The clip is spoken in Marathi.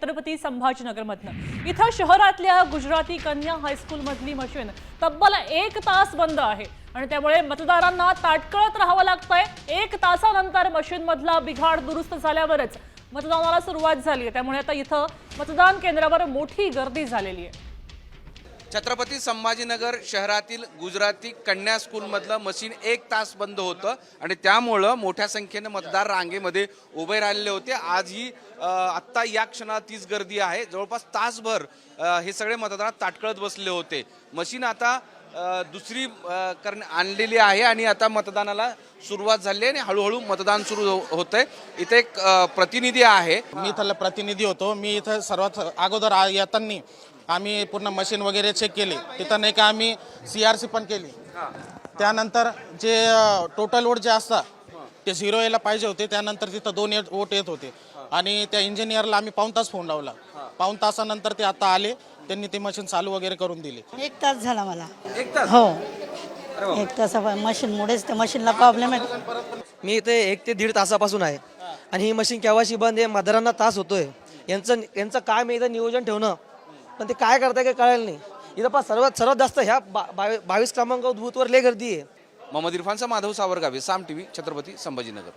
छत्रपती संभाजीनगरमधनं। इथं शहरातल्या गुजराती कन्या हायस्कूल मधली मशीन तब्बल 1 तास बंद आहे आणि त्यामुळे मतदारांना ताटकळत राहावं लागतंय। 1 तासानंतर मशीन मधला बिघाड दुरुस्त झाल्यावरच मतदानाला सुरुवात झाली आहे। त्यामुळे आता इथं मतदान केंद्रावर मोठी गर्दी झालेली आहे। छत्रपती संभाजीनगर शहरातील गुजराती कन्या स्कूलमधलं मशीन 1 तास बंद होतं आणि त्यामुळं मोठ्या संख्येने मतदार रांगेमध्ये उभे राहिलेले होते। आजही आत्ता या क्षणात तीच गर्दी आहे। जवळपास तासभर हे सगळे मतदार ताटकळत बसले होते। मशीन आता दुसरी आणलेली आहे आणि आता मतदानाला सुरुवात झाली आहे आणि हळूहळू मतदान सुरू होतंय। इथे एक प्रतिनिधी आहे। मी इथला प्रतिनिधी होतो। मी इथं सर्वात अगोदर येताना आम्ही पूर्ण मशीन वगैरे चेक केली। तिथं नाही का आम्ही CRC पण केली। त्यानंतर जे टोटल वोट जे असतात ते 0 यायला पाहिजे होते। त्यानंतर तिथं 2 वोट येत होते आणि त्या इंजिनियरला आम्ही पाऊण तास फोन लावला। पाऊण तासानंतर ते आता आले, त्यांनी ती मशीन चालू वगैरे करून दिली। 1 तास झाला मला। 1 तास? हो, 1 तास मशीनमुळेच त्या मशीनला प्रॉब्लेम आहे। मी इथे 1 ते 1.5 तासापासून आहे आणि ही मशीन केव्हाची बंद आहे, मतदारांना त्रास होतोय। यांचं काम आहे इथं नियोजन ठेवणं, पण ते काय करताय काही कळायला नाही। इथं पण सर्वात जास्त ह्या 22 क्रमांक बूथवर लय गर्दी आहे। मोहम्मद इरफानचा माधव सावरगावे, साम TV, छत्रपती संभाजीनगर।